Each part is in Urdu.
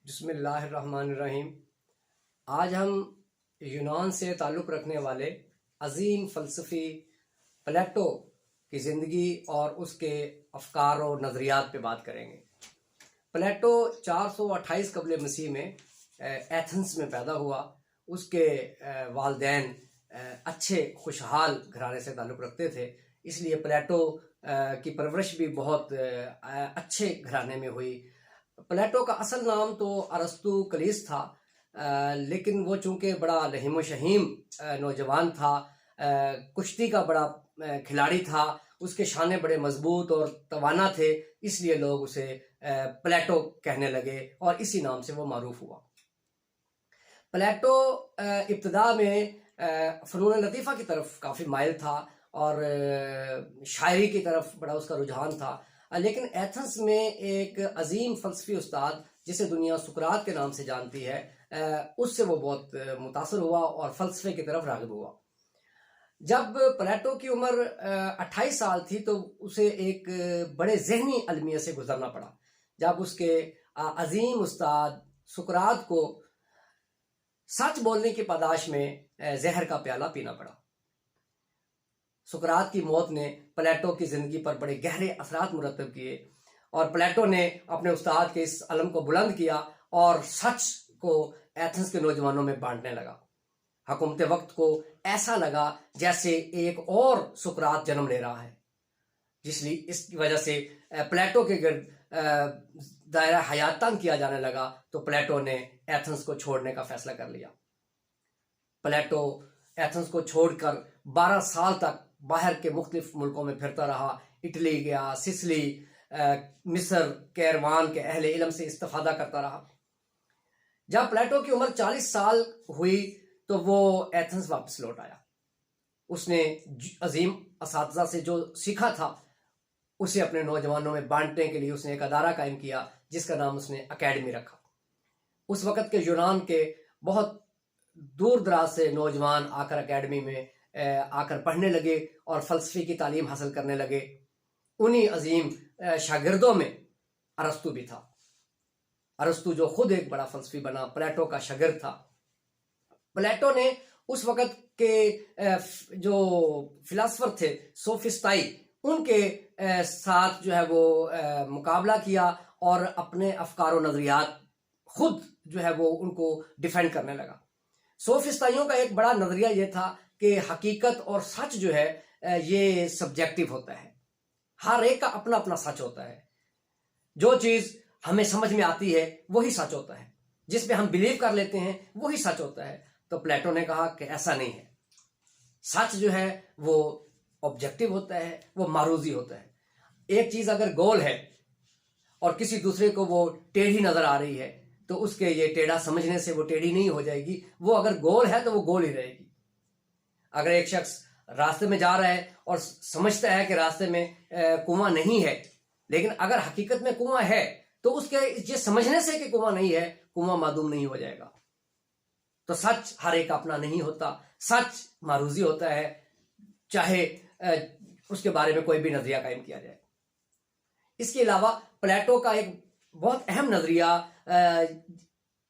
بسم اللہ الرحمن الرحیم۔ آج ہم یونان سے تعلق رکھنے والے عظیم فلسفی پلیٹو کی زندگی اور اس کے افکار و نظریات پہ بات کریں گے۔ پلیٹو 428 قبل مسیح میں ایتھنس میں پیدا ہوا۔ اس کے والدین اچھے خوشحال گھرانے سے تعلق رکھتے تھے، اس لیے پلیٹو کی پرورش بھی بہت اچھے گھرانے میں ہوئی۔ پلیٹو کا اصل نام تو ارسطو کلیس تھا، لیکن وہ چونکہ بڑا لہیم و شہیم نوجوان تھا، کشتی کا بڑا کھلاڑی تھا، اس کے شانے بڑے مضبوط اور توانا تھے، اس لیے لوگ اسے پلیٹو کہنے لگے اور اسی نام سے وہ معروف ہوا۔ پلیٹو ابتدا میں فنون لطیفہ کی طرف کافی مائل تھا اور شاعری کی طرف بڑا اس کا رجحان تھا، لیکن ایتھنس میں ایک عظیم فلسفی استاد جسے دنیا سقراط کے نام سے جانتی ہے، اس سے وہ بہت متاثر ہوا اور فلسفے کی طرف راغب ہوا۔ جب پلیٹو کی عمر 28 سال تھی تو اسے ایک بڑے ذہنی المیہ سے گزرنا پڑا، جب اس کے عظیم استاد سقراط کو سچ بولنے کی پاداش میں زہر کا پیالہ پینا پڑا۔ سقراط کی موت نے پلیٹو کی زندگی پر بڑے گہرے اثرات مرتب کیے اور پلیٹو نے اپنے استاد کے اس علم کو بلند کیا اور سچ کو ایتھنس کے نوجوانوں میں بانٹنے لگا۔ حکومت وقت کو ایسا لگا جیسے ایک اور سقراط جنم لے رہا ہے، اس کی وجہ سے پلیٹو کے گرد دائرہ حیات تنگ کیا جانے لگا، تو پلیٹو نے ایتھنس کو چھوڑنے کا فیصلہ کر لیا۔ پلیٹو ایتھنس کو چھوڑ کر 12 سال تک باہر کے مختلف ملکوں میں پھرتا رہا۔ اٹلی گیا، سسلی، مصر، کیروان کے اہل علم سے استفادہ کرتا رہا۔ جب پلیٹو کی عمر 40 سال ہوئی تو وہ ایتھنس واپس لوٹ آیا۔ اس نے عظیم اساتذہ سے جو سیکھا تھا اسے اپنے نوجوانوں میں بانٹنے کے لیے اس نے ایک ادارہ قائم کیا جس کا نام اس نے اکیڈمی رکھا۔ اس وقت کے یونان کے بہت دور دراز سے نوجوان آ کر اکیڈمی میں آ کر پڑھنے لگے اور فلسفے کی تعلیم حاصل کرنے لگے۔ انہی عظیم شاگردوں میں ارسطو بھی تھا۔ ارسطو جو خود ایک بڑا فلسفی بنا، پلیٹو کا شاگرد تھا۔ پلیٹو نے اس وقت کے جو فلاسفر تھے سوفسٹائی، ان کے ساتھ جو ہے وہ مقابلہ کیا اور اپنے افکار و نظریات خود جو ہے وہ ان کو ڈیفینڈ کرنے لگا۔ سوفسٹائیوں کا ایک بڑا نظریہ یہ تھا کہ حقیقت اور سچ جو ہے یہ سبجیکٹو ہوتا ہے، ہر ایک کا اپنا اپنا سچ ہوتا ہے۔ جو چیز ہمیں سمجھ میں آتی ہے وہی سچ ہوتا ہے، جس پہ ہم بلیو کر لیتے ہیں وہی سچ ہوتا ہے۔ تو پلیٹو نے کہا کہ ایسا نہیں ہے، سچ جو ہے وہ آبجیکٹو ہوتا ہے، وہ معروضی ہوتا ہے۔ ایک چیز اگر گول ہے اور کسی دوسرے کو وہ ٹیڑھی نظر آ رہی ہے تو اس کے یہ ٹیڑھا سمجھنے سے وہ ٹیڑھی نہیں ہو جائے گی، وہ اگر گول ہے تو وہ گول ہی رہے گی۔ اگر ایک شخص راستے میں جا رہا ہے اور سمجھتا ہے کہ راستے میں کنواں نہیں ہے، لیکن اگر حقیقت میں کنواں ہے تو اس کے یہ سمجھنے سے کہ کنواں نہیں ہے، کنواں معدوم نہیں ہو جائے گا۔ تو سچ ہر ایک اپنا نہیں ہوتا، سچ معروضی ہوتا ہے، چاہے اس کے بارے میں کوئی بھی نظریہ قائم کیا جائے۔ اس کے علاوہ پلیٹو کا ایک بہت اہم نظریہ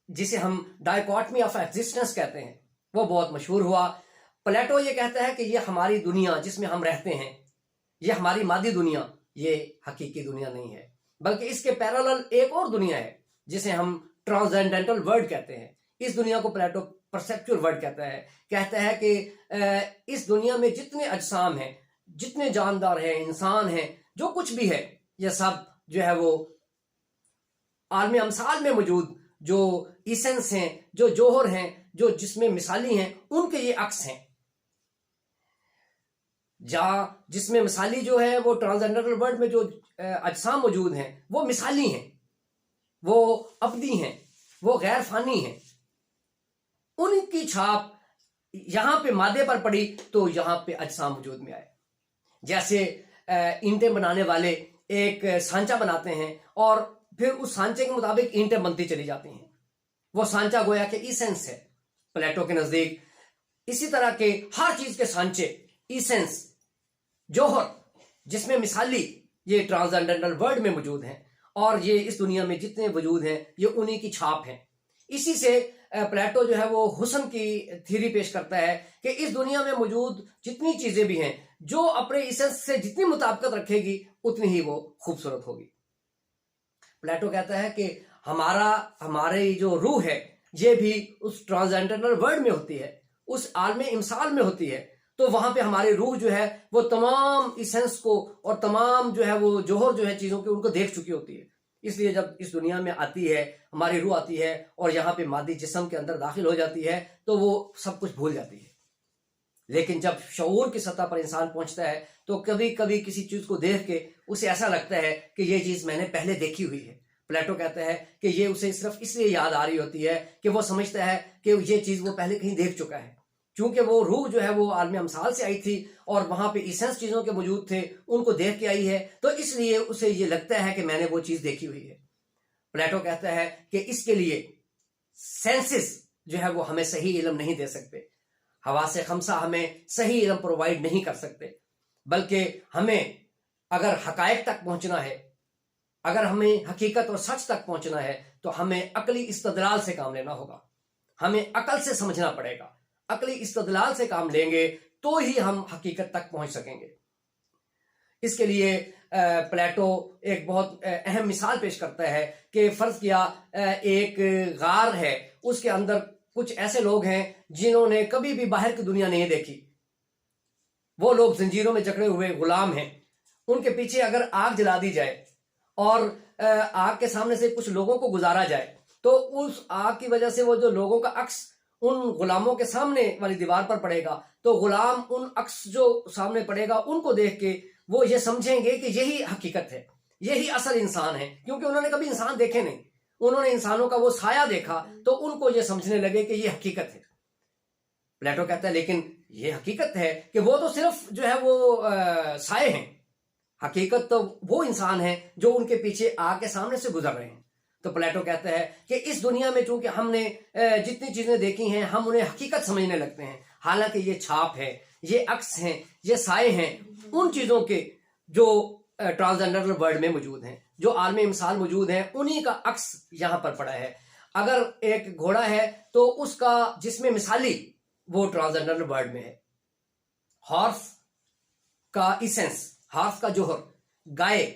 جسے ہم ڈائیکاٹمی آف ایگزسٹنس کہتے ہیں، وہ بہت مشہور ہوا۔ پلیٹو یہ کہتا ہے کہ یہ ہماری دنیا جس میں ہم رہتے ہیں، یہ ہماری مادی دنیا، یہ حقیقی دنیا نہیں ہے، بلکہ اس کے پیرالل ایک اور دنیا ہے جسے ہم ٹرانسینڈنٹل ورلڈ کہتے ہیں۔ اس دنیا کو پلیٹو پرسیپچول ورلڈ کہتا ہے کہ اس دنیا میں جتنے اجسام ہیں، جتنے جاندار ہیں، انسان ہیں، جو کچھ بھی ہے، یہ سب جو ہے وہ عالم امثال میں موجود جو ایسنس ہیں، جو جوہر ہیں، جو جسم مثالی ہیں، ان کے یہ عکس ہیں۔ جہاں جسم مثالی جو ہے وہ ٹرانسینڈنٹل ورلڈ میں جو اجسام موجود ہیں وہ مثالی ہیں، وہ ابدی ہیں، وہ غیر فانی ہیں۔ ان کی چھاپ یہاں پہ مادے پر پڑی تو یہاں پہ اجسام وجود میں آئے۔ جیسے اینٹیں بنانے والے ایک سانچہ بناتے ہیں اور پھر اس سانچے کے مطابق اینٹیں بنتی چلی جاتی ہیں، وہ سانچہ گویا کہ ایسنس ہے پلیٹو کے نزدیک۔ اسی طرح کے ہر چیز کے سانچے، ایسنس، جوہر، جس میں مثالی، یہ ٹرانسینڈنٹل ورلڈ میں موجود ہیں اور یہ اس دنیا میں جتنے وجود ہیں یہ انہی کی چھاپ ہیں. اسی سے پلیٹو جو ہے وہ حسن کی تھیوری پیش کرتا ہے کہ اس دنیا میں موجود جتنی چیزیں بھی ہیں جو اپنے ایسنس سے جتنی مطابقت رکھے گی اتنی ہی وہ خوبصورت ہوگی. پلیٹو کہتا ہے کہ ہماری جو روح ہے یہ بھی اس ٹرانسینڈنٹل ورلڈ میں ہوتی ہے، اس عالم امثال میں ہوتی ہے. تو وہاں پہ ہماری روح جو ہے وہ تمام ایسنس کو اور تمام جو ہے وہ جوہر جو ہے چیزوں کے ان کو دیکھ چکی ہوتی ہے. اس لیے جب اس دنیا میں آتی ہے ہماری روح آتی ہے اور یہاں پہ مادی جسم کے اندر داخل ہو جاتی ہے تو وہ سب کچھ بھول جاتی ہے. لیکن جب شعور کی سطح پر انسان پہنچتا ہے تو کبھی کبھی کسی چیز کو دیکھ کے اسے ایسا لگتا ہے کہ یہ چیز میں نے پہلے دیکھی ہوئی ہے. پلیٹو کہتا ہے کہ یہ اسے صرف اس لیے یاد آ رہی ہوتی ہے کہ وہ سمجھتا ہے کہ یہ چیز وہ پہلے کہیں دیکھ چکا ہے. چونکہ وہ روح جو ہے وہ عالم امثال سے آئی تھی اور وہاں پہ ایسنس چیزوں کے موجود تھے، ان کو دیکھ کے آئی ہے، تو اس لیے اسے یہ لگتا ہے کہ میں نے وہ چیز دیکھی ہوئی ہے. پلیٹو کہتا ہے کہ اس کے لیے سینسز جو ہے وہ ہمیں صحیح علم نہیں دے سکتے، حواس خمسہ ہمیں صحیح علم پرووائڈ نہیں کر سکتے، بلکہ ہمیں اگر حقائق تک پہنچنا ہے، اگر ہمیں حقیقت اور سچ تک پہنچنا ہے تو ہمیں عقلی استدلال سے کام لینا ہوگا. ہمیں عقل سے سمجھنا پڑے گا. عقلی استدلال سے کام لیں گے تو ہی ہم حقیقت تک پہنچ سکیں گے. اس کے لیے پلیٹو ایک بہت اہم مثال پیش کرتا ہے کہ فرض کیا ایک غار ہے، اس کے اندر کچھ ایسے لوگ ہیں جنہوں نے کبھی بھی باہر کی دنیا نہیں دیکھی. وہ لوگ زنجیروں میں جکڑے ہوئے غلام ہیں. ان کے پیچھے اگر آگ جلا دی جائے اور آگ کے سامنے سے کچھ لوگوں کو گزارا جائے تو اس آگ کی وجہ سے وہ جو لوگوں کا عکس ان غلاموں کے سامنے والی دیوار پر پڑے گا تو غلام ان عکس جو سامنے پڑے گا ان کو دیکھ کے وہ یہ سمجھیں گے کہ یہی حقیقت ہے، یہی اصل انسان ہے، کیونکہ انہوں نے کبھی انسان دیکھے نہیں. انہوں نے انسانوں کا وہ سایہ دیکھا تو ان کو یہ سمجھنے لگے کہ یہ حقیقت ہے. پلیٹو کہتا ہے لیکن یہ حقیقت ہے کہ وہ تو صرف جو ہے وہ سائے ہیں، حقیقت تو وہ انسان ہیں جو ان کے پیچھے آگ کے سامنے سے گزر رہے ہیں. تو پلیٹو کہتا ہے کہ اس دنیا میں چونکہ ہم نے جتنی چیزیں دیکھی ہیں ہم انہیں حقیقت سمجھنے لگتے ہیں، حالانکہ یہ چھاپ ہے، یہ عکس ہیں، یہ سائے ہیں ان چیزوں کے جو ٹرانسجنڈر ورلڈ میں موجود ہیں، جو عالم امثال موجود ہیں، انہی کا عکس یہاں پر پڑا ہے. اگر ایک گھوڑا ہے تو اس کا جسم مثالی وہ ٹرانسجنڈر ورلڈ میں ہے. ہارس کا ایسنس، ہارس کا جوہر، گائے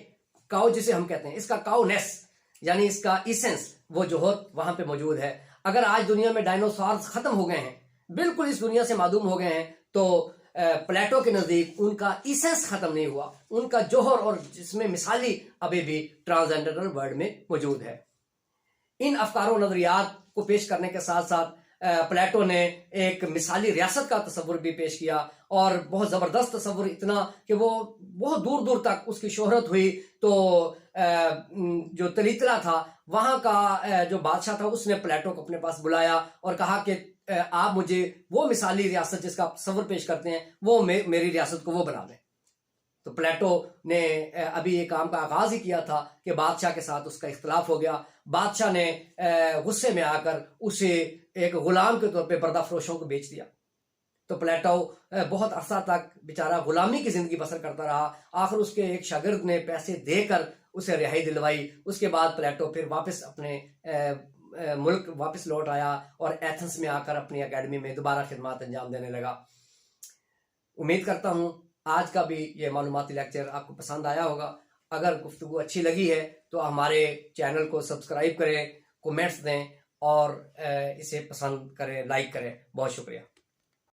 کاؤ جسے ہم کہتے ہیں، اس کا کاؤ نیس یعنی اس کا ایسنس وہ جوہر وہاں پہ موجود ہے. اگر آج دنیا میں ڈائنوسارز ختم ہو گئے ہیں، بالکل اس دنیا سے معدوم ہو گئے ہیں، تو پلیٹو کے نزدیک ان کا ایسنس ختم نہیں ہوا، ان کا جوہر اور جسم مثالی ابھی بھی ٹرانسجنڈر ورلڈ میں موجود ہے. ان افکار و نظریات کو پیش کرنے کے ساتھ ساتھ پلیٹو نے ایک مثالی ریاست کا تصور بھی پیش کیا، اور بہت زبردست تصور، اتنا کہ وہ بہت دور دور تک اس کی شہرت ہوئی. تو جو تلیتلا تھا وہاں کا جو بادشاہ تھا اس نے پلیٹو کو اپنے پاس بلایا اور کہا کہ آپ مجھے وہ مثالی ریاست جس کا آپ تصور پیش کرتے ہیں وہ میری ریاست کو وہ بنا دیں. تو پلیٹو نے ابھی یہ کام کا آغاز ہی کیا تھا کہ بادشاہ کے ساتھ اس کا اختلاف ہو گیا. بادشاہ نے غصے میں آ کر اسے ایک غلام کے طور پہ بردہ فروشوں کو بیچ دیا. تو پلیٹو بہت عرصہ تک بیچارہ غلامی کی زندگی بسر کرتا رہا. آخر اس کے ایک شاگرد نے پیسے دے کر اسے رہائی دلوائی. اس کے بعد پلیٹو پھر واپس اپنے ملک واپس لوٹ آیا اور ایتھنس میں آ کر اپنی اکیڈمی میں دوبارہ خدمات انجام دینے لگا. امید کرتا ہوں آج کا بھی یہ معلوماتی لیکچر آپ کو پسند آیا ہوگا. اگر گفتگو اچھی لگی ہے تو ہمارے چینل کو سبسکرائب کریں، کومنٹس دیں اور اسے پسند کریں، لائک کریں. بہت شکریہ.